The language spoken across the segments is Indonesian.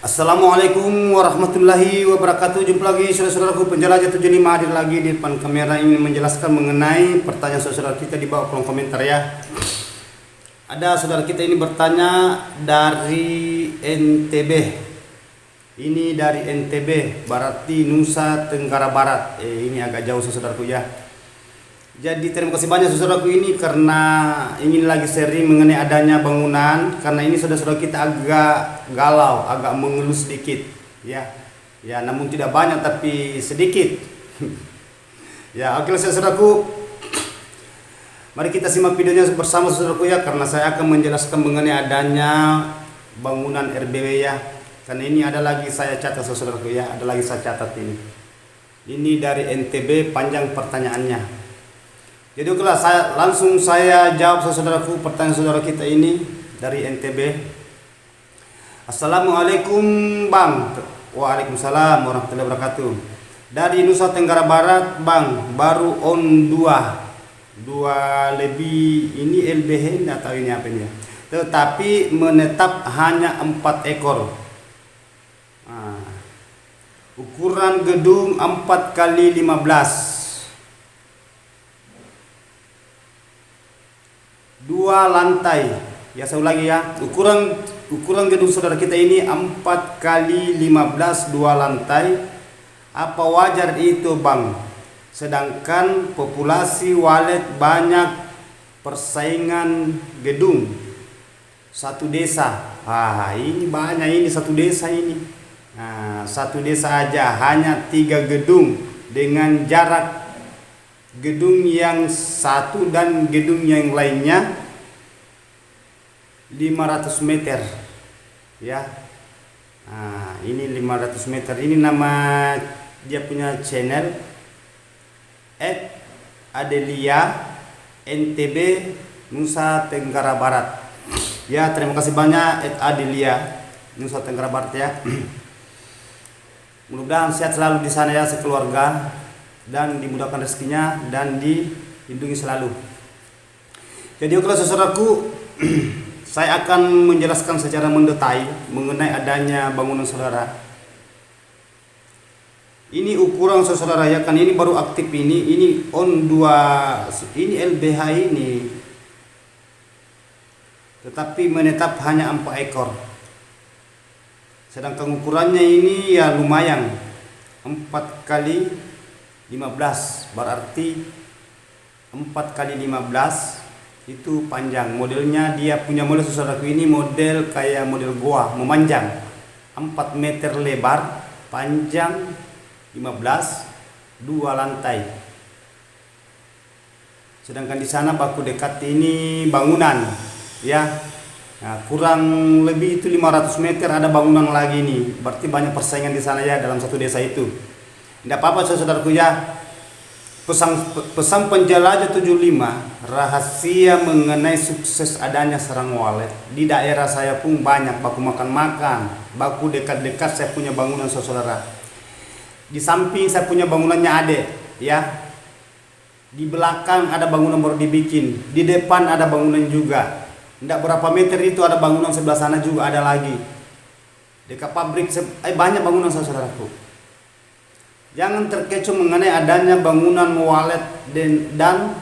Assalamualaikum warahmatullahi wabarakatuh. Jumpa lagi saudara-saudaraku penjelajah 75 hadir lagi di depan kamera ingin menjelaskan mengenai pertanyaan saudara kita di bawah kolom komentar ya. Ada saudara kita ini bertanya dari NTB. Ini dari NTB, berarti Nusa Tenggara Barat. Ini agak jauh saudaraku ya. Jadi terima kasih banyak saudaraku ini karena ingin lagi sharing mengenai adanya bangunan, karena ini saudara-saudara kita agak galau, agak mengeluh sedikit ya. Ya, namun tidak banyak tapi sedikit. Ya, oke saudaraku. Mari kita simak videonya bersama saudaraku ya, karena saya akan menjelaskan mengenai adanya bangunan RBW ya. Karena ini ada lagi saya catat saudaraku ya, ada lagi saya catat ini. Ini dari NTB panjang pertanyaannya. Jadi okelah, saya jawab saudaraku pertanyaan saudara kita ini dari NTB. Assalamualaikum Bang. Waalaikumsalam warahmatullahi wabarakatuh. Dari Nusa Tenggara Barat Bang, baru on 2 lebih ini LBH atau ini apa ini ya. Tetapi menetap hanya 4 ekor. Ukuran gedung 4 kali 15. 2 lantai. Ya, saya ulangi ya. Ukuran gedung saudara kita ini 4 kali 15 2 lantai. Apa wajar itu Bang? Sedangkan populasi walet banyak, persaingan gedung satu desa. Ini banyak ini satu desa ini. Satu desa aja hanya 3 gedung dengan jarak gedung yang satu dan gedung yang lainnya 500 meter ya. Ini 500 meter. Ini nama dia punya channel @Adelia NTB Nusa Tenggara Barat ya. Terima kasih banyak @Adelia Nusa Tenggara Barat ya. Mudah-mudahan sehat selalu di sana ya sekeluarga, dan dimudahkan rezekinya dan dilindungi selalu. Jadi oke saudaraku, saya akan menjelaskan secara mendetail mengenai adanya bangunan saudara. Ini ukuran saudara ya, kan ini baru aktif ini on 2, ini LBH ini. Tetapi menetap hanya 4 ekor. Sedangkan ukurannya ini ya lumayan, 4 kali 15, berarti 4 kali 15 itu panjang. Modelnya dia punya model saudaraku ini model kayak model goa, memanjang 4 meter lebar, panjang 15, 2 lantai. Sedangkan di sana baku dekat ini bangunan ya. Kurang lebih itu 500 meter ada bangunan lagi nih. Berarti banyak persaingan di sana ya dalam satu desa itu. Tidak apa-apa saudaraku ya. Pesan penjelajah 75, rahasia mengenai sukses adanya sarang walet. Di daerah saya pun banyak baku makan-makan, baku dekat-dekat saya punya bangunan saudara. Di samping saya punya bangunannya ada ya. Di belakang ada bangunan baru dibikin, di depan ada bangunan juga. Tidak berapa meter itu ada bangunan sebelah sana juga ada lagi. Dekat pabrik banyak bangunan saudaraku. Jangan terkecoh mengenai adanya bangunan walet dan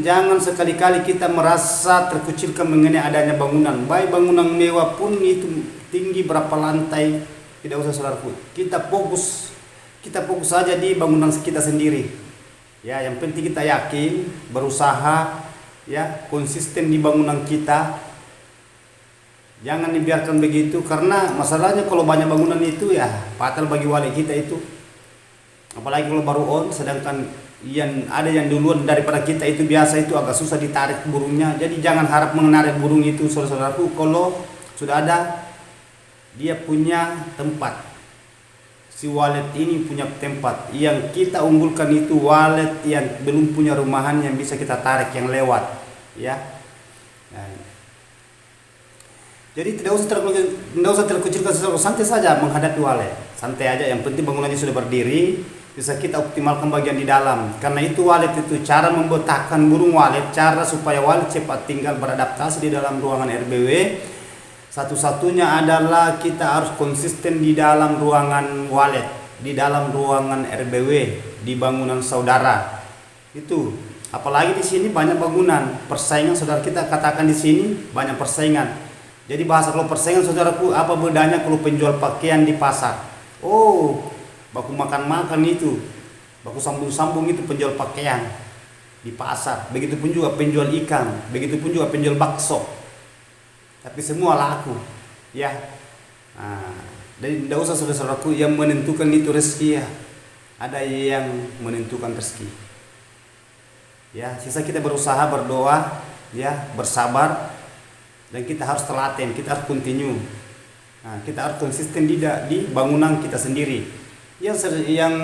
jangan sekali-kali kita merasa terkucilkan mengenai adanya bangunan. Baik bangunan mewah pun itu tinggi berapa lantai, tidak usah saudaraku. Kita fokus saja di bangunan kita sendiri. Ya, yang penting kita yakin, berusaha ya, konsisten di bangunan kita. Jangan dibiarkan begitu, karena masalahnya kalau banyak bangunan itu ya fatal bagi wali kita itu. Apalagi kalau baru on, sedangkan ada yang duluan daripada kita itu biasa itu agak susah ditarik burungnya. Jadi jangan harap menarik burung itu saudara-saudaraku kalau sudah ada dia punya tempat. Si walet ini punya tempat. Yang kita unggulkan itu walet yang belum punya rumahan yang bisa kita tarik yang lewat ya. Jadi tidak usah terkucilkan, santai saja menghadapi walet. Santai aja, yang penting bangunannya sudah berdiri, bisa kita optimalkan bagian di dalam. Karena itu walet itu cara membetahkan burung walet, cara supaya walet cepat tinggal beradaptasi di dalam ruangan RBW. Satu-satunya adalah kita harus konsisten di dalam ruangan walet, di dalam ruangan RBW, di bangunan saudara. Itu. Apalagi di sini banyak bangunan, persaingan saudara, kita katakan di sini banyak persaingan. Jadi bahasa kalau persaingan saudaraku, apa bedanya kalau penjual pakaian di pasar? Oh, baku makan-makan itu, baku sambung-sambung itu penjual pakaian di pasar. Begitupun juga penjual ikan, begitupun juga penjual bakso. Tapi semua laku, ya. Nah, dan tidak usah saudara-saudaraku yang menentukan itu rezeki, ya. Ada yang menentukan rezeki. Ya, sisa kita berusaha, berdoa, ya, bersabar, dan kita harus telaten, kita harus continue. Nah, kita harus konsisten di bangunan kita sendiri. Yang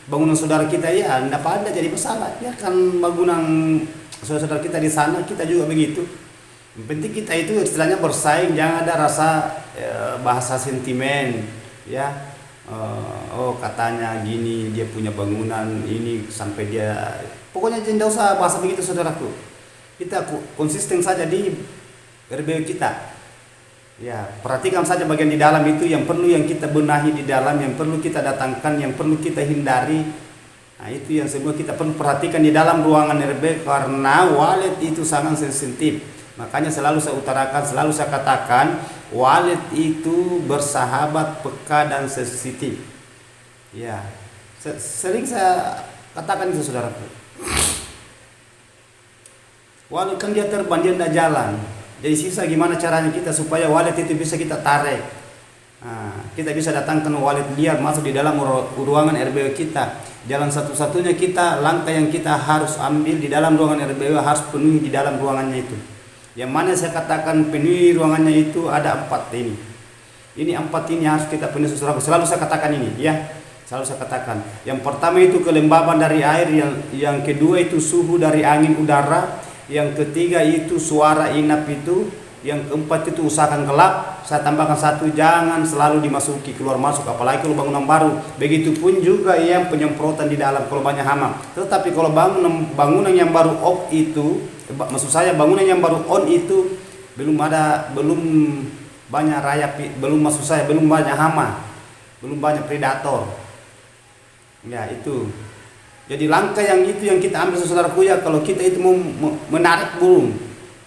bangunan saudara kita, ya, tidak ada jadi masalah. Ya kan bangunan saudara kita di sana, kita juga begitu. Yang penting kita itu istilahnya bersaing, jangan ada rasa bahasa sentimen, ya. Oh katanya gini, dia punya bangunan ini sampai dia, pokoknya tidak usah bahasa begitu saudaraku. Kita konsisten saja di RBW kita. Ya, perhatikan saja bagian di dalam itu yang perlu yang kita benahi di dalam, yang perlu kita datangkan, yang perlu kita hindari. Nah, itu yang semua kita perlu perhatikan di dalam ruangan RBW, karena walet itu sangat sensitif. Makanya selalu saya utarakan, selalu saya katakan, walet itu bersahabat, peka dan sensitif. Ya, sering saya katakan itu saudaraku. Walet kan dia terbang, dia tidak jalan. Jadi sisa gimana caranya kita supaya walet itu bisa kita tarik. Nah, kita bisa datangkan walet liar masuk di dalam ruangan RBW kita. Jalan satu-satunya kita, langkah yang kita harus ambil di dalam ruangan RBW harus penuhi di dalam ruangannya itu. Yang mana saya katakan penuhi ruangannya itu ada 4 ini. Ini 4 ini harus kita penuhi saudara. Selalu saya katakan ini, ya. Selalu saya katakan. Yang pertama itu kelembaban dari air, yang kedua itu suhu dari angin udara, yang ketiga itu suara inap itu, yang keempat itu usahakan gelap. Saya tambahkan 1, jangan selalu dimasuki keluar masuk, apalagi kalau bangunan baru. Begitupun juga yang penyemprotan di dalam kalau banyak hama. Tetapi kalau bangunan yang baru off itu, maksud saya bangunan yang baru on itu belum banyak rayap, belum banyak hama, belum banyak predator. Ya itu. Jadi langkah yang itu yang kita ambil saudaraku, ya, kalau kita itu mau menarik burung.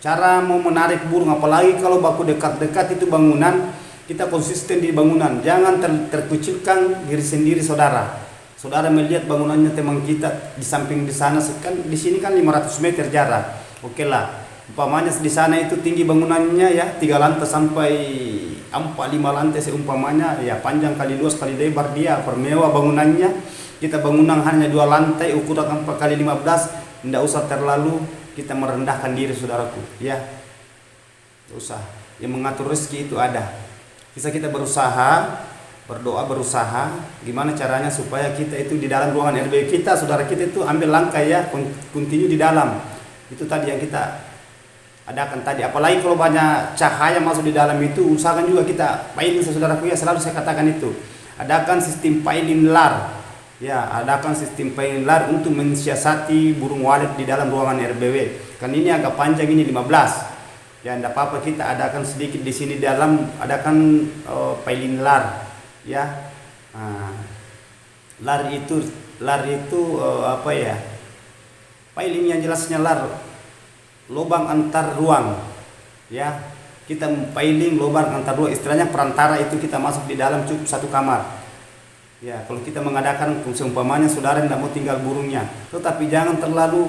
Cara mau menarik burung, apalagi kalau baku dekat-dekat itu bangunan, kita konsisten di bangunan. Jangan terkucilkan diri sendiri saudara. Saudara melihat bangunannya teman kita di samping di sana, kan di sini kan 500 meter jarak. Oke lah. Umpamanya di sana itu tinggi bangunannya, ya, 3 lantai sampai 4-5 lantai seumpamanya, ya, panjang kali luas kali lebar dia, permewah bangunannya. Kita bangunan hanya 2 lantai, ukuran 4x15, tidak usah terlalu kita merendahkan diri saudaraku, ya. Tidak usah. Yang mengatur rezeki itu ada. Bisa kita berusaha, berdoa, berusaha gimana caranya supaya kita itu di dalam ruangan RBW kita, saudara kita itu ambil langkah, ya, continue di dalam. Itu tadi yang kita adakan tadi. Apalagi kalau banyak cahaya masuk di dalam itu, usahakan juga kita piling saudaraku, ya, selalu saya katakan itu. Adakan sistem piling lar. Ya, adakan sistem piling lar untuk mensiasati burung walet di dalam ruangan RBW. Kan ini agak panjang, ini 15. Ya, tidak apa-apa, kita adakan sedikit di sini dalam, adakan piling lar, ya. Nah, lar itu apa ya? Piling yang jelasnya lar, lubang antar ruang, ya. Kita piling lubang antar ruang, istilahnya perantara itu kita masuk di dalam cukup 1 kamar. Ya, kalau kita mengadakan seumpamanya saudara tidak mau tinggal burungnya, tetapi jangan terlalu,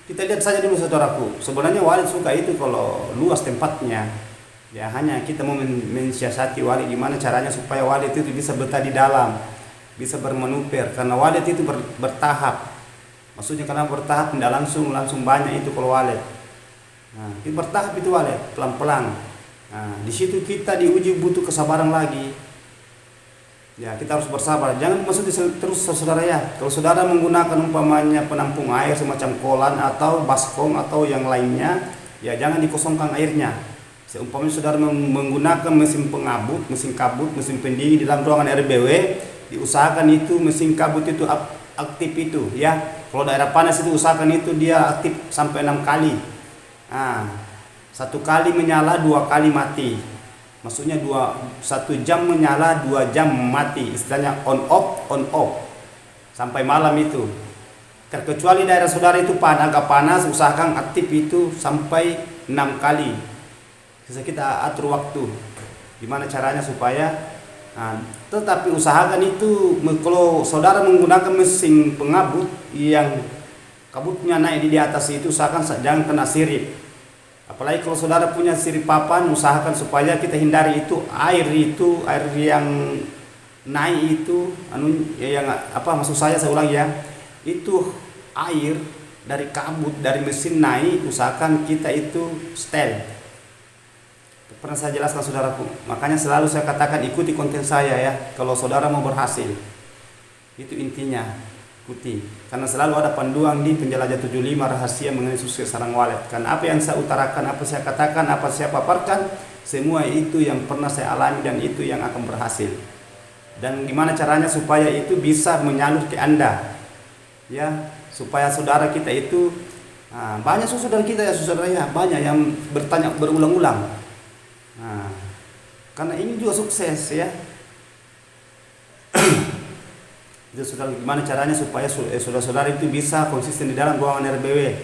kita lihat saja dulu saudaraku. Sebenarnya walet suka itu kalau luas tempatnya. Ya, hanya kita mau mensiasati walet gimana caranya supaya walet itu bisa betah di dalam, bisa bermanuver, karena walet itu bertahap. Maksudnya karena bertahap, tidak langsung banyak itu kalau walet. Nah, itu bertahap itu walet, pelan-pelan. Nah, di situ kita diuji butuh kesabaran lagi. Ya, kita harus bersabar. Jangan maksudnya terus saudara, ya. Kalau saudara menggunakan umpamanya penampung air semacam kolan atau baskom atau yang lainnya, ya jangan dikosongkan airnya. Seumpamanya saudara menggunakan mesin pengabut, mesin kabut, mesin pendingin di dalam ruangan RBW, diusahakan itu mesin kabut itu aktif itu, ya. Kalau daerah panas itu usahakan itu dia aktif sampai 6 kali. Nah, 1 kali menyala, 2 kali mati. Maksudnya 1 jam menyala, 2 jam mati, istilahnya on off sampai malam itu. Terkecuali daerah saudara itu agak panas, usahakan aktif itu sampai 6 kali. Bisa kita atur waktu. Gimana caranya supaya tetapi usahakan itu kalau saudara menggunakan mesin pengabut yang kabutnya naik di atas itu, usahakan jangan kena sirip. Apalagi kalau saudara punya sirip papan, usahakan supaya kita hindari itu air yang naik itu maksud saya ulang ya, itu air dari kabut dari mesin naik, usahakan kita itu setel. Pernah saya jelaskan saudaraku, makanya selalu saya katakan ikuti konten saya ya, kalau saudara mau berhasil. Itu intinya, ikuti. Karena selalu ada panduan di Penjelajah 75 rahasia mengenai sukses sarang walet. Karena apa yang saya utarakan, apa saya katakan, apa saya paparkan, semua itu yang pernah saya alami dan itu yang akan berhasil. Dan gimana caranya supaya itu bisa menyalur ke Anda, ya, supaya saudara kita itu banyak saudara kita ya, saudara ya, banyak yang bertanya berulang-ulang. Karena ini juga sukses ya. Itu saudara, gimana caranya supaya saudara-saudara itu bisa konsisten di dalam ruangan RBW.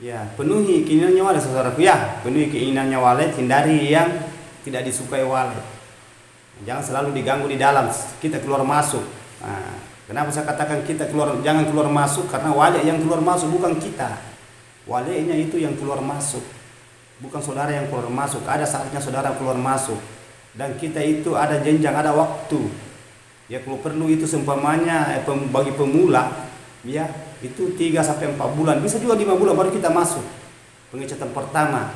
Ya, penuhi keinginannya walet saudaraku ya, penuhi keinginannya walet, hindari yang tidak disukai walet. Jangan selalu diganggu di dalam, kita keluar masuk. Kenapa saya katakan jangan keluar masuk? Karena walet yang keluar masuk bukan kita. Waletnya itu yang keluar masuk. Bukan saudara yang keluar masuk. Ada saatnya saudara keluar masuk. Dan kita itu ada jenjang, ada waktu. Ya kalau perlu itu seumpamanya bagi pemula, ya itu 3-4 bulan, bisa juga 5 bulan baru kita masuk pengecatan pertama.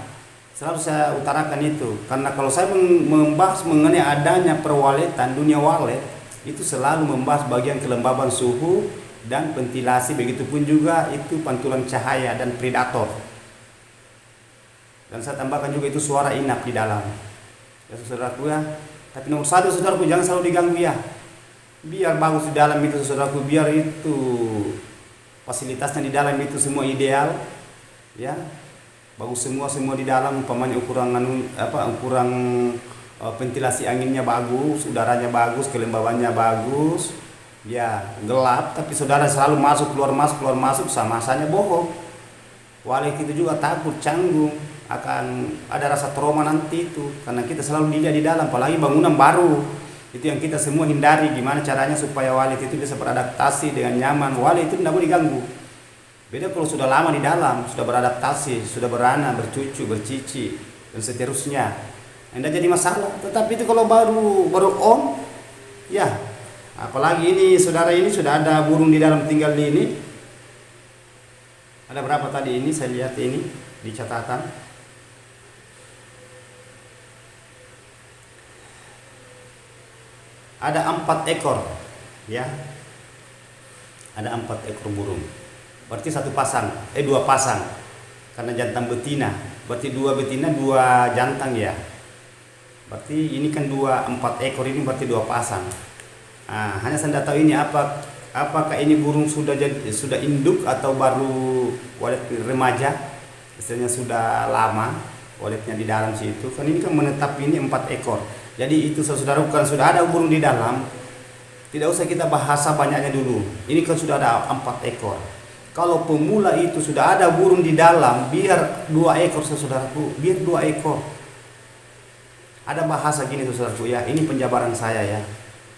Selalu saya utarakan itu, karena kalau saya membahas mengenai adanya perwaletan, dunia walet, itu selalu membahas bagian kelembaban suhu dan ventilasi, begitupun juga itu pantulan cahaya dan predator. Dan saya tambahkan juga itu suara inap di dalam. Ya saudaraku ya. Tapi nomor 1 saudaraku, jangan selalu diganggu ya. Biar bagus di dalam itu saudaraku, biar itu fasilitasnya di dalam itu semua ideal, ya. Bagus semua di dalam, umpamanya ukuran ventilasi anginnya bagus, udaranya bagus, kelembabannya bagus. Ya, gelap tapi saudara selalu keluar masuk sama rasanya bohong. Walet itu juga takut, canggung, akan ada rasa trauma nanti itu karena kita selalu dilihat di dalam, apalagi bangunan baru. Itu yang kita semua hindari. Gimana caranya supaya walet itu bisa beradaptasi dengan nyaman. Walet itu tidak boleh diganggu. Beda kalau sudah lama di dalam, sudah beradaptasi, sudah beranak, bercucu, bercici dan seterusnya, tidak jadi masalah. Tetapi itu kalau baru om, ya, apalagi ini saudara ini sudah ada burung di dalam tinggal di ini. Ada berapa tadi ini saya lihat ini di catatan? Ada 4 ekor, ya. Ada 4 ekor burung. Berarti 2 pasang. Karena jantan betina. Berarti 2 betina, 2 jantan ya. Berarti ini kan 4 ekor ini berarti 2 pasang. Hanya saya tidak tahu ini apakah ini burung sudah induk atau baru walet remaja. Istilahnya sudah lama waletnya di dalam situ. Kan ini kan menetap ini 4 ekor. Jadi itu saudara, bukan sudah ada burung di dalam, tidak usah kita bahasa banyaknya dulu. Ini kan sudah ada 4 ekor. Kalau pemula itu sudah ada burung di dalam, biar 2 ekor saudaraku, biar 2 ekor. Ada bahasa gini saudaraku ya, ini penjabaran saya ya.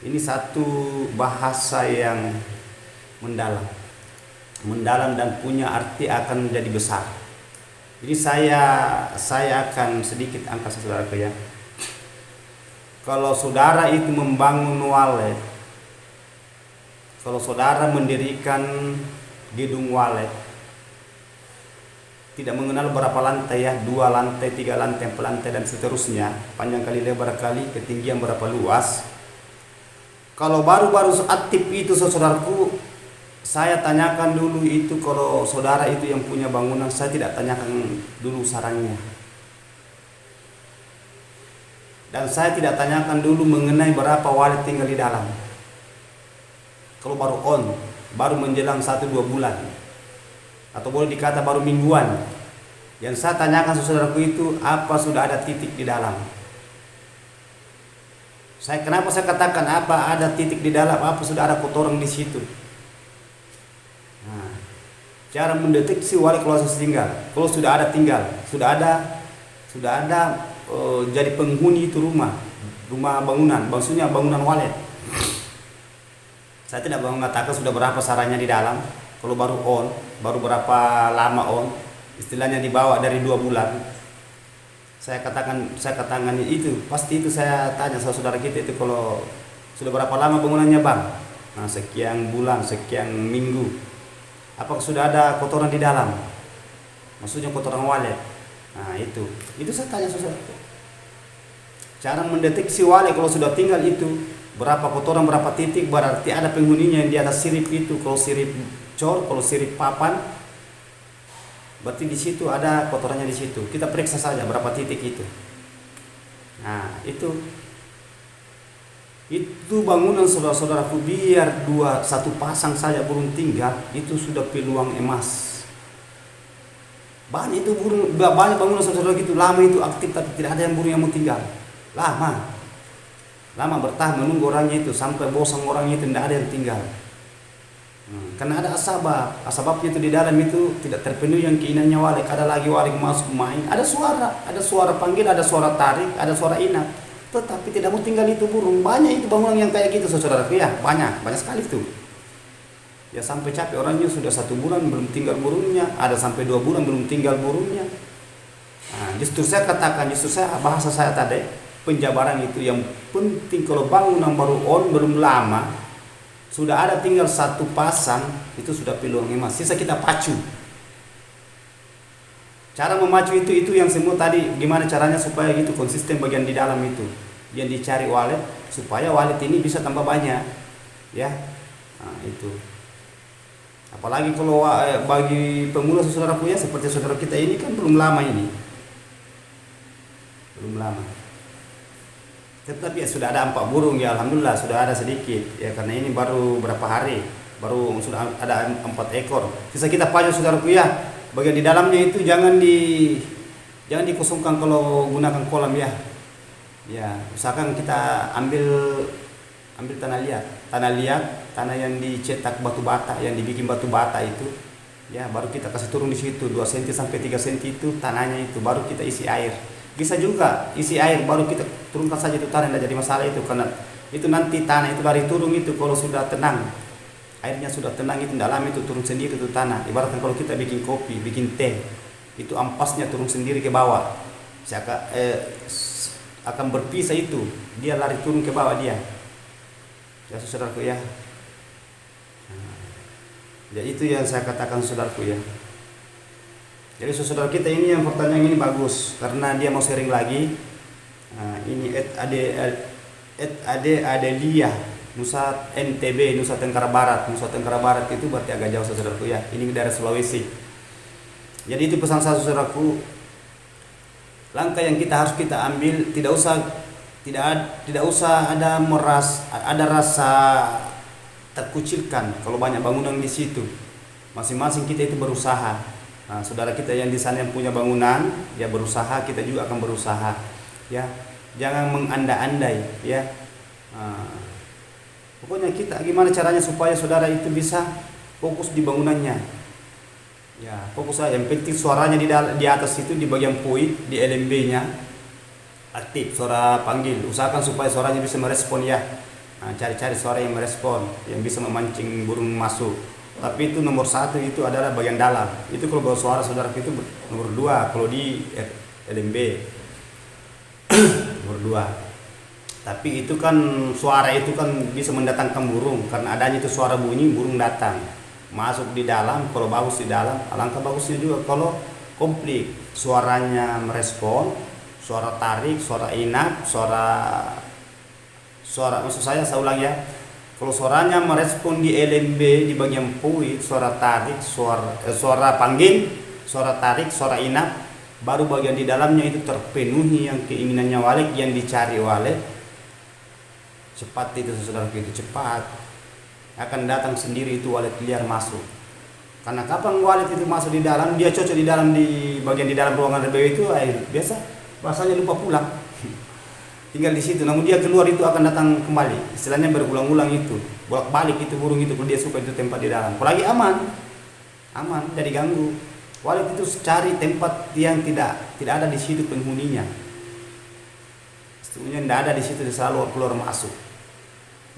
Ini satu bahasa yang mendalam dan punya arti akan menjadi besar. Jadi saya akan sedikit angkat saudaraku ya. Kalau saudara itu membangun walet, kalau saudara mendirikan gedung walet, tidak mengenal berapa lantai ya, 2 lantai, 3 lantai, 4 lantai dan seterusnya, panjang kali lebar kali, ketinggian berapa luas. Kalau baru-baru aktif itu saudaraku, saya tanyakan dulu itu, kalau saudara itu yang punya bangunan, saya tidak tanyakan dulu sarangnya. Dan saya tidak tanyakan dulu mengenai berapa walet tinggal di dalam. Kalau baru menjelang 1-2 bulan, atau boleh dikata baru mingguan, yang saya tanyakan saudaraku itu apa sudah ada titik di dalam. Kenapa saya katakan apa ada titik di dalam, apa sudah ada kotoran di situ. Nah, cara mendeteksi wali kalau saya tinggal, kalau sudah ada tinggal, sudah ada jadi penghuni itu rumah bangunan, maksudnya bangunan walet. Saya tidak mau mengatakan sudah berapa saranya di dalam, kalau baru berapa lama on, istilahnya dibawa dari 2 bulan. Saya katakan itu, pasti itu saya tanya sama saudara kita itu, kalau sudah berapa lama bangunannya bang? Nah, sekian bulan, sekian minggu. Apakah sudah ada kotoran di dalam? Maksudnya kotoran walet. Nah itu saya tanya saudara. Cara mendeteksi walet kalau sudah tinggal itu, berapa kotoran, berapa titik, berarti ada penghuninya yang di atas sirip itu. Kalau sirip cor, kalau sirip papan, berarti di situ ada kotorannya di situ. Kita periksa saja berapa titik itu. Nah, itu bangunan saudara-saudaraku, biar satu pasang saja burung tinggal, itu sudah peluang emas. Banyak bangunan saudara gitu lama itu aktif, tapi tidak ada yang burung yang mau tinggal. Lama bertahan menunggu orangnya itu sampai bosan orangnya itu, tidak ada yang tinggal. Karena ada asbabnya itu di dalam itu tidak terpenuhi yang keinginannya walik. Ada lagi walik masuk main, ada suara panggil, ada suara tarik, ada suara inap, tetapi tidak mau tinggal itu burung. Banyak itu bangunan yang kayak gitu saudara ya, banyak sekali itu. Ya sampai capek orangnya, sudah 1 bulan belum tinggal burungnya, ada sampai 2 bulan belum tinggal burungnya. Nah, justru saya bahasa saya tadi, penjabaran itu yang penting. Kalau bangunan baru belum lama, sudah ada tinggal 1 pasang, itu sudah peluang emas. Sisa kita pacu. Cara memacu itu yang semua tadi, gimana caranya supaya gitu konsisten bagian di dalam itu yang dicari walet, supaya walet ini bisa tambah banyak, ya. Nah, itu. Apalagi kalau bagi pemula saudara punya seperti saudara kita ini kan belum lama. Tetapi ya sudah ada 4 burung ya, alhamdulillah sudah ada sedikit ya, karena ini baru berapa hari, baru sudah ada 4 ekor. Sisa kita pacu saudaraku ya, bagian di dalamnya itu jangan dikosongkan kalau gunakan kolam ya. Ya, usahakan kita ambil tanah liat, tanah yang dicetak batu bata, yang dibikin batu bata itu. Ya, baru kita kasih turun di situ 2 cm sampai 3 cm itu tanahnya itu, baru kita isi air. Bisa juga isi air, baru kita turunkan saja itu tanah, tidak jadi masalah itu, karena itu nanti tanah itu lari turun itu kalau sudah tenang, airnya sudah tenang itu dalam itu turun sendiri itu tanah. Ibaratkan kalau kita bikin kopi, bikin teh, itu ampasnya turun sendiri ke bawah, akan berpisah itu, dia lari turun ke bawah dia. Ya saudaraku ya. Ya itu yang saya katakan saudaraku ya. Jadi saudara kita ini yang pertanyaan ini bagus, karena dia mau sharing lagi. Nah, ini Adelia Nusa NTB, Nusa Tenggara Barat itu berarti agak jauh saudaraku ya. Ini daerah Sulawesi. Jadi itu pesan saya saudaraku. Langkah yang harus kita ambil, tidak usah ada rasa terkucilkan kalau banyak bangunan di situ. Masing-masing kita itu berusaha. Nah, saudara kita yang di sana yang punya bangunan, ya berusaha, kita juga akan berusaha. Ya, jangan mengandai-andai, ya. Pokoknya kita gimana caranya supaya saudara itu bisa fokus di bangunannya. Ya, fokus saja. Yang penting suaranya di atas itu, di bagian puit, di LMB-nya aktif, suara panggil. Usahakan supaya suaranya bisa merespon ya. Nah, cari-cari suara yang merespon, yang bisa memancing burung masuk. Tapi itu nomor 1 itu adalah bagian dalam. Itu kalau bawa suara saudara itu nomor 2 kalau di LMB. Nomor 2. Tapi itu kan suara itu kan bisa mendatangkan burung, karena adanya itu suara bunyi burung datang. Masuk di dalam, kalau bagus di dalam, alangkah bagusnya juga kalau komplit. Suaranya merespon, suara tarik, suara inap, suara maksud saya ulang ya. Kalau suaranya merespon di LMB di bagian puit, suara tarik, suara panggil, suara tarik, suara inap, baru bagian di dalamnya itu terpenuhi yang keinginannya walik, yang dicari walik. Cepat itu saudara itu, cepat akan datang sendiri itu walik liar masuk. Karena kapan walik itu masuk di dalam, dia cocok di bagian di dalam ruangan RBW itu biasa bahasanya lupa pulang. tinggal di situ. Namun dia keluar itu akan datang kembali. Istilahnya berulang-ulang itu, bolak-balik itu burung itu kalau dia suka itu tempat di dalam. Apalagi aman, jadi ganggu. Walet itu cari tempat yang tidak ada di situ penghuninya. Sebenarnya tidak ada di situ, selalu keluar masuk.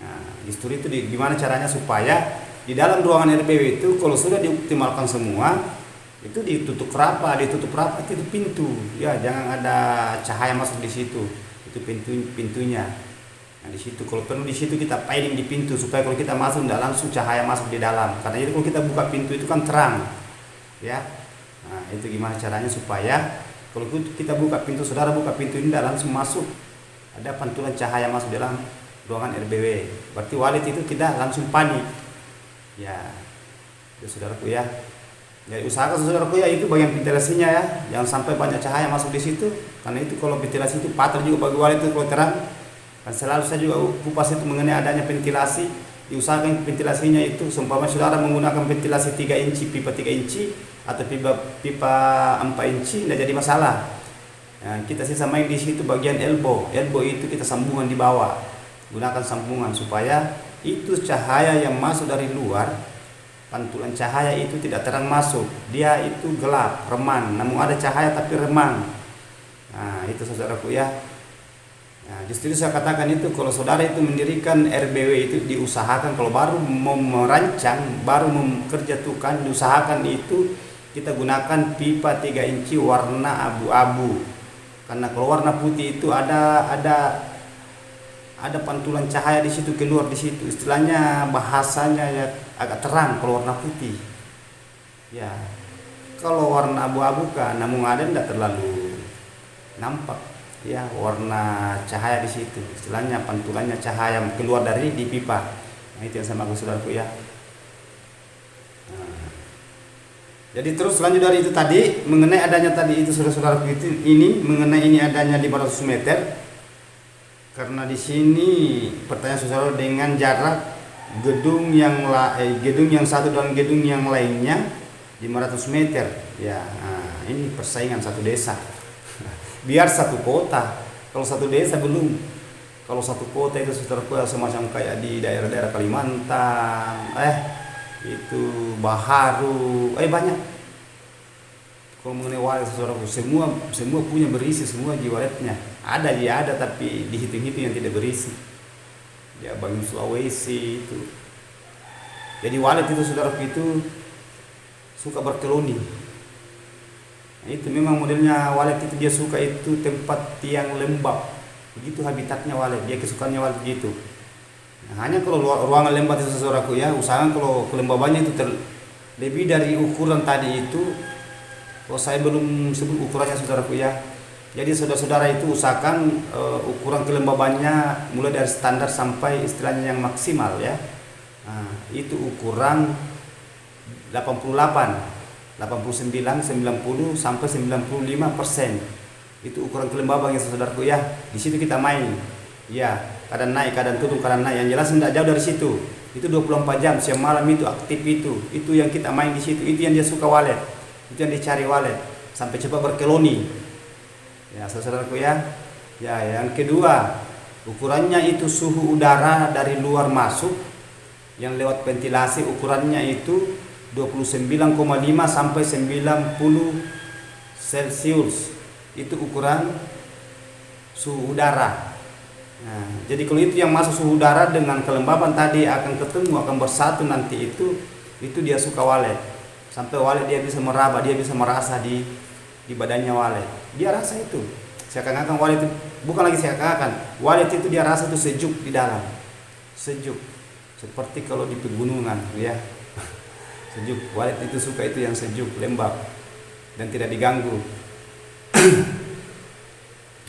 Nah, justru itu gimana caranya supaya di dalam ruangan RBW itu kalau sudah dioptimalkan semua, itu ditutup rapat itu pintu. Ya, jangan ada cahaya masuk di situ. Itu pintunya. Nah, di situ kalau perlu di situ kita piling di pintu supaya kalau kita masuk tidak langsung cahaya masuk di dalam. Karena itu kalau kita buka pintu itu kan terang. Ya. Nah, itu gimana caranya supaya kalau kita buka pintu, saudara buka pintu ini tidak langsung masuk. Ada pantulan cahaya masuk dalam ruangan RBW. Berarti walet itu tidak langsung panik. Ya. Itu saudaraku ya. Jadi usahakan saudaraku ya itu bagian ventilasinya ya, jangan sampai banyak cahaya masuk di situ, karena itu kalau ventilasi itu fatal juga bagi walet itu kalau terang. Dan selalu saya juga kupas itu mengenai adanya ventilasi, diusahakan ventilasinya itu seumpama saudara menggunakan ventilasi 3 inci, pipa 3 inci atau pipa 4 inci tidak jadi masalah. Nah, kita sisa main di situ bagian elbow itu kita sambungan di bawah, gunakan sambungan supaya itu cahaya yang masuk dari luar. Pantulan cahaya itu tidak terang masuk, dia itu gelap, remang. Namun ada cahaya tapi remang. Nah, itu saudaraku ya. Nah, justru saya katakan itu kalau saudara itu mendirikan RBW itu diusahakan kalau baru mau merancang, baru mengerjatukan, diusahakan itu kita gunakan pipa 3 inci warna abu-abu. Karena kalau warna putih itu ada pantulan cahaya di situ, keluar di situ. Istilahnya bahasanya ya agak terang kalau warna putih. Ya. Kalau warna abu-abu kan namun ada tidak terlalu nampak ya warna cahaya di situ. Istilahnya pantulannya cahaya keluar dari di pipa. Nah, itu yang saya maksud saudaraku ya. Nah. Jadi terus lanjut dari itu tadi mengenai adanya tadi itu saudara-saudaraku itu ini mengenai ini adanya 500 meter. Karena di sini pertanyaan saudara dengan jarak gedung yang satu dan gedung yang lainnya 500 meter. Ya, nah, ini persaingan satu desa. Biar satu kota. Kalau satu desa belum. Kalau satu kota itu saudara semacam kayak di daerah-daerah Kalimantan, itu Baharu, banyak. Kalau mengenai walet saudaraku, semua punya berisi semua di waletnya. Ada tapi dihitung-hitung yang tidak berisi. Ya bagi Sulawesi itu. Jadi walet itu saudaraku itu suka berkeloni. Nah, itu memang modelnya walet itu dia suka itu tempat yang lembab. Begitu habitatnya walet, dia kesukaannya walet gitu. Nah, hanya kalau ruangan lembab itu saudaraku ya, usahakan kalau kelembabannya itu lebih dari ukuran tadi itu. Kalau saya belum sebut ukurannya saudaraku ya. Jadi saudara-saudara itu usahakan ukuran kelembabannya mulai dari standar sampai istilahnya yang maksimal ya. Nah, itu ukuran 88, 89, 90 sampai 95%. Itu ukuran kelembaban ya saudaraku ya. Di situ kita main. Ya, kadang naik, kadang turun, kadang naik. Yang jelas tidak jauh dari situ. Itu 24 jam siang malam itu aktif itu. Itu yang kita main di situ. Itu yang dia suka walet. Itu yang dicari walet sampai cepat berkeloni. Ya, saudaraku ya. Ya, yang kedua, ukurannya itu suhu udara dari luar masuk yang lewat ventilasi ukurannya itu 29,5 sampai 90 Celcius. Itu ukuran suhu udara. Nah, jadi kalau itu yang masuk suhu udara dengan kelembaban tadi akan ketemu, akan bersatu nanti itu dia suka walet. Sampai walet dia bisa meraba, dia bisa merasa di badannya walet. Dia rasa itu. Seakan-akan walet itu bukan lagi seakan-akan. Walet itu dia rasa itu sejuk di dalam. Sejuk. Seperti kalau di pegunungan, ya. Sejuk. Walet itu suka itu yang sejuk, lembab dan tidak diganggu.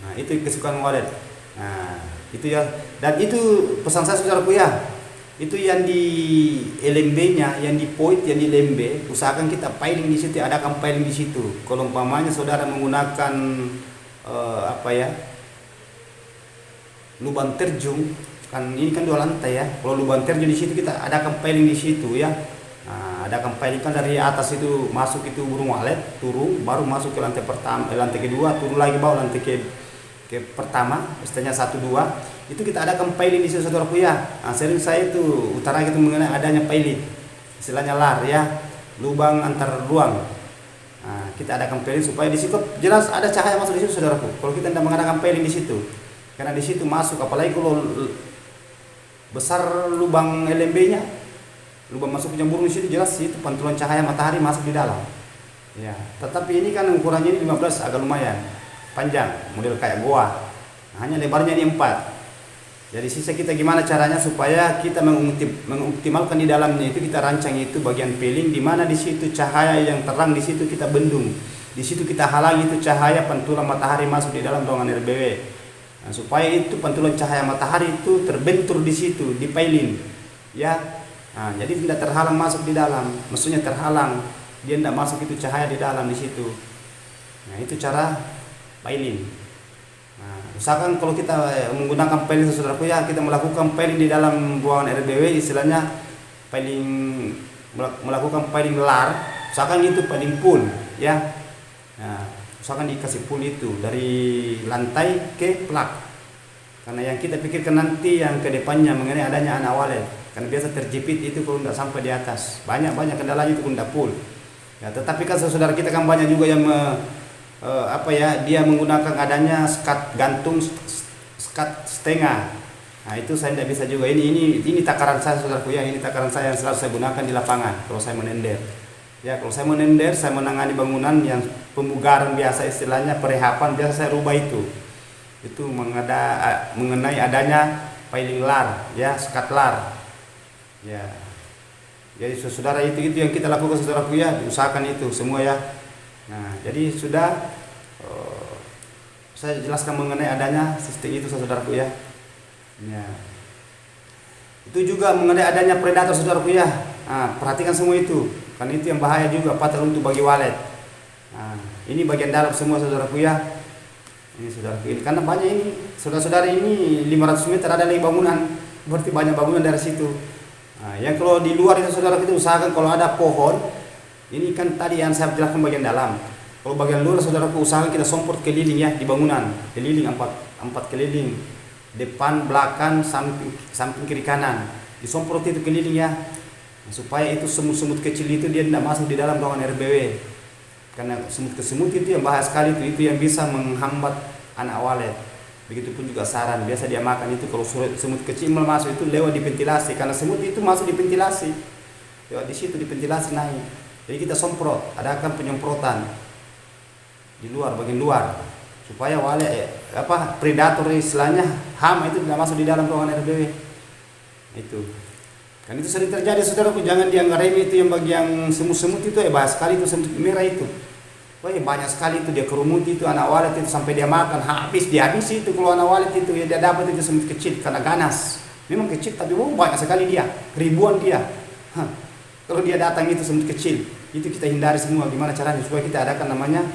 Nah, itu kesukaan walet. Nah, itu ya. Dan itu pesan saya saudaraku ya. Itu yang di LMB-nya, yang di point, yang di lembe, usahakan kita piling di situ, adakan piling di situ. Kalau umpamanya saudara menggunakan lubang terjun, kan ini kan 2 lantai ya. Kalau lubang terjun di situ kita adakan piling di situ ya. Nah, adakan piling kan dari atas itu masuk itu burung walet, turun, baru masuk ke lantai pertama, lantai kedua, turun lagi bawah lantai ke pertama, istilahnya 1 2, itu kita adakan piling di situ saudaraku ya. Sering saya itu utara itu mengenai adanya piling, istilahnya lar ya, lubang antar ruang. Kita adakan piling supaya di situ jelas ada cahaya masuk di situ saudaraku. Kalau kita tidak mengadakan piling di situ, karena di situ masuk, apalagi kalau besar lubang LMB-nya, lubang masuk jamur di situ, jelas itu pantulan cahaya matahari masuk di dalam. Ya, tetapi ini kan ukurannya ini 15, agak lumayan panjang, model kayak goa. Hanya lebarnya ini 4. Jadi sisa kita gimana caranya supaya kita mengoptimalkan di dalamnya itu, kita rancang itu bagian piling di mana di situ cahaya yang terang di situ kita bendung. Di situ kita halangi itu cahaya pantulan matahari masuk di dalam ruangan RBW. Supaya itu pantulan cahaya matahari itu terbentur di situ, di piling. Ya. Jadi tidak terhalang masuk di dalam. Maksudnya terhalang, dia tidak masuk itu cahaya di dalam di situ. Itu cara piling. Usahakan kalau kita menggunakan piling saudaraku ya, kita melakukan piling di dalam ruangan RBW, istilahnya piling, melakukan piling lar. Usahakan itu piling full ya. Usahakan dikasih full itu dari lantai ke plak. Karena yang kita pikirkan nanti yang ke depannya mengenai adanya anak walet. Karena biasa terjepit itu kalau tidak sampai di atas. Banyak kendalanya itu kalau tidak full. Ya, tetapi kan saudara kita kan banyak juga yang dia menggunakan adanya skat gantung, skat setengah. Itu saya tidak bisa juga. Ini takaran saya saudaraku ya. Ini takaran saya yang selalu saya gunakan di lapangan kalau saya menender. Ya, kalau saya menender, saya menangani bangunan yang pemugaran biasa, istilahnya perehapan, biasa saya rubah itu. Itu mengenai adanya piling lar, ya, skat lar. Ya. Jadi saudara itu yang kita lakukan saudaraku ya, usahakan itu semua ya. Jadi sudah saya jelaskan mengenai adanya sistem itu saudaraku ya. Itu juga mengenai adanya predator saudaraku ya. Perhatikan semua itu, karena itu yang bahaya juga, fatal untuk bagi walet. Ini bagian dalam semua saudaraku ya. Ini saudaraku ini, karena banyak ini saudara-saudara ini 500 meter ada lagi bangunan, berarti banyak bangunan dari situ. Yang kalau di luar itu saudaraku itu usahakan kalau ada pohon. Ini kan tadi yang saya jelaskan bagian dalam. Kalau bagian luar saudaraku usahakan kita somport keliling ya di bangunan, keliling 4 keliling, depan, belakang, samping kiri kanan, disemprot itu keliling ya, supaya itu semut-semut kecil itu dia tidak masuk di dalam ruangan RBW. Karena semut itu yang bahaya sekali, itu yang bisa menghambat anak walet. Begitupun juga saran, biasa dia makan itu kalau semut kecil masuk itu lewat di ventilasi, karena semut itu masuk di ventilasi, lewat di situ di ventilasi naik. Jadi kita semprot, adakan penyemprotan di luar, bagian luar, supaya predator istilahnya hama itu tidak masuk di dalam ruangan RBW. Itu kan itu sering terjadi saudaraku, jangan dianggap remeh itu yang bagian semut-semut itu bahaya sekali itu, semut merah itu. Banyak sekali itu dia kerumut itu anak walet itu sampai dia makan habis itu kalau anak walet itu ya, dia dapat itu semut kecil karena ganas. Memang kecil tapi banyak sekali dia, ribuan dia. Kalau dia datang itu semut kecil, itu kita hindari semua. Gimana caranya supaya kita adakan namanya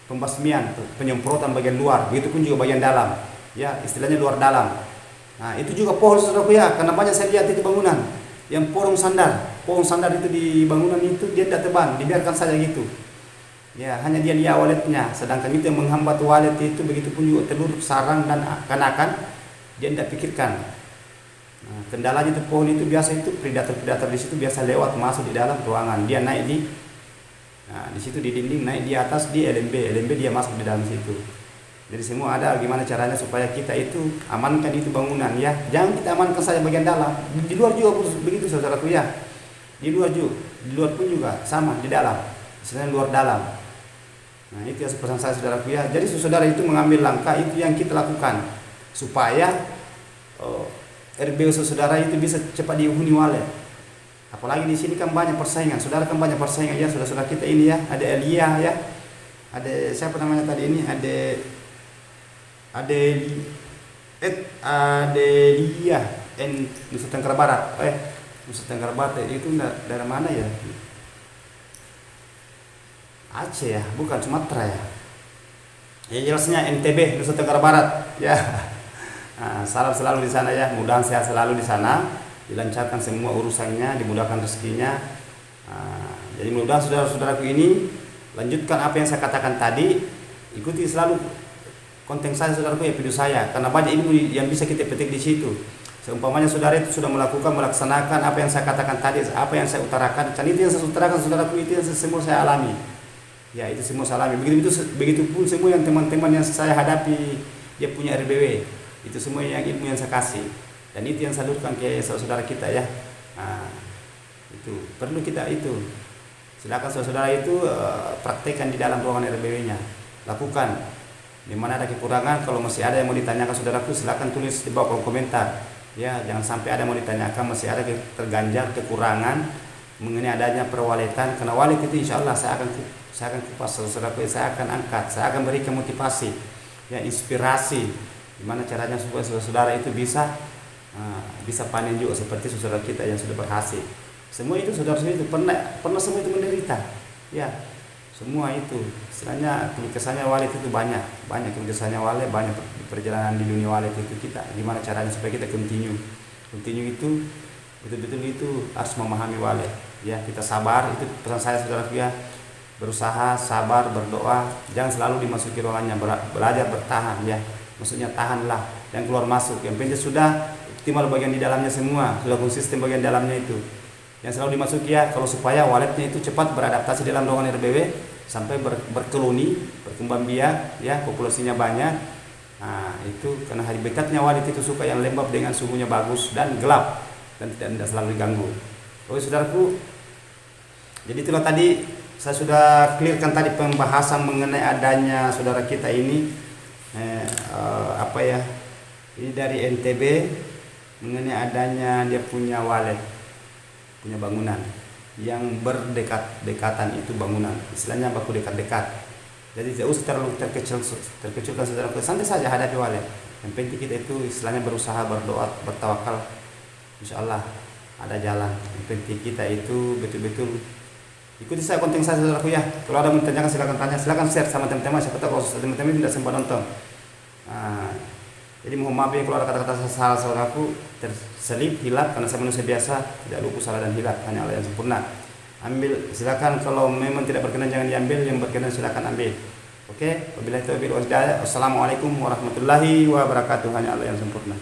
pembasmian, penyemprotan bagian luar, begitupun juga bagian dalam. Ya, istilahnya luar dalam. Itu juga pohon saudaraku ya, karena banyak saya lihat itu bangunan yang pohon sandar itu di bangunan itu dia tidak tebang, dibiarkan saja gitu. Ya, hanya dia waletnya, sedangkan itu yang menghambat walet itu, begitupun juga telur, sarang dan kanakan dia tidak pikirkan. Kendalanya itu pohon itu biasa itu predator di situ biasa lewat masuk di dalam ruangan, dia naik di situ di dinding, naik di atas di LMB dia masuk di dalam situ. Jadi semua ada gimana caranya supaya kita itu amankan itu bangunan ya. Jangan kita amankan saja bagian dalam, di luar juga begitu saudaraku ya. Di luar pun juga sama di dalam, istilahnya luar dalam. Itu yang pesan saya saudaraku ya. Jadi saudara itu mengambil langkah itu yang kita lakukan supaya RBW saudara itu bisa cepat dihuni walet. Apalagi di sini kan banyak persaingan, saudara kan banyak persaingan ya, saudara-saudara kita ini ya, ada Elia ya, ada siapa namanya tadi ini, Adelia Nusa Tenggara Barat. Nusa Tenggara Barat itu dari mana ya? Aceh ya, bukan Sumatera ya. Ya jelasnya NTB Nusa Tenggara Barat ya. Salam selalu di sana ya, mudah sehat selalu di sana, dilancarkan semua urusannya, dimudahkan rezekinya. Jadi mudah-mudahan saudara-saudaraku ini lanjutkan apa yang saya katakan tadi, ikuti selalu konten saya saudaraku ya video saya, karena banyak ilmu yang bisa kita petik di situ. Seumpamanya saudara itu sudah melaksanakan apa yang saya katakan tadi, apa yang saya utarakan, dan itu yang saya utarakan saudaraku, itu yang semua saya alami. Ya, itu semua saya alami. Begitu pun semua yang teman-teman yang saya hadapi, dia punya RBW, itu semua yang ilmu yang saya kasih, dan itu yang saya salurkan ke saudara kita ya. Nah, itu perlu kita itu. Silakan saudara itu praktekkan di dalam ruangan RBW-nya, lakukan. Di mana ada kekurangan, kalau masih ada yang mau ditanyakan saudaraku, silakan tulis di bawah kolom komentar. Ya, jangan sampai ada mau ditanyakan masih ada terganjal kekurangan mengenai adanya perwaletan, karena walet itu insya Allah saya akan kupas saudaraku, saya akan angkat, saya akan berikan motivasi, ya, inspirasi gimana caranya supaya saudara itu bisa panen juga seperti saudara kita yang sudah berhasil. Semua itu saudara itu pernah semua itu menderita, ya, semua itu istilahnya kelukesannya walet itu banyak kelukesannya walet, banyak perjalanan di dunia walet itu kita gimana caranya supaya kita continue itu betul-betul itu harus memahami walet, ya. Kita sabar, itu pesan saya saudara ya, berusaha, sabar, berdoa, jangan selalu dimasuki ruangannya, belajar bertahan, ya, maksudnya tahanlah, yang keluar masuk, yang penting sudah optimal bagian di dalamnya semua, sudah konsisten bagian dalamnya itu, yang selalu dimasuki ya, kalau supaya waletnya itu cepat beradaptasi dalam ruangan RBW sampai berkeloni, berkembang biak, ya, populasinya banyak. Nah, itu karena habitatnya walet itu suka yang lembab dengan suhunya bagus dan gelap dan tidak selalu diganggu. Oke saudaraku, jadi itulah tadi saya sudah clearkan tadi pembahasan mengenai adanya saudara kita ini ini dari NTB mengenai adanya dia punya walet, punya bangunan yang berdekatan itu bangunan, istilahnya baku dekat-dekat. Jadi tidak usah terlalu terkecilkan saudara, santai saja hadapi walet. Yang penting kita itu istilahnya berusaha, berdoa, bertawakal, insya Allah ada jalan. Yang penting kita itu betul-betul ikuti saya konten saya saudaraku ya. Kalau ada yang bertanya silakan tanya, silakan share sama teman-teman, siapa tahu kalau teman-teman tidak sempat nonton. Nah, jadi mohon maaf ya kalau ada kata-kata salah saudaraku, terselip, hilap, karena saya manusia biasa, tidak luput salah dan hilap, hanya Allah yang sempurna. Ambil silakan, kalau memang tidak berkenan jangan diambil, yang berkenan silakan ambil. Oke, wabillahi taufiq wal hidayah. Wassalamualaikum warahmatullahi wabarakatuh, hanya Allah yang sempurna.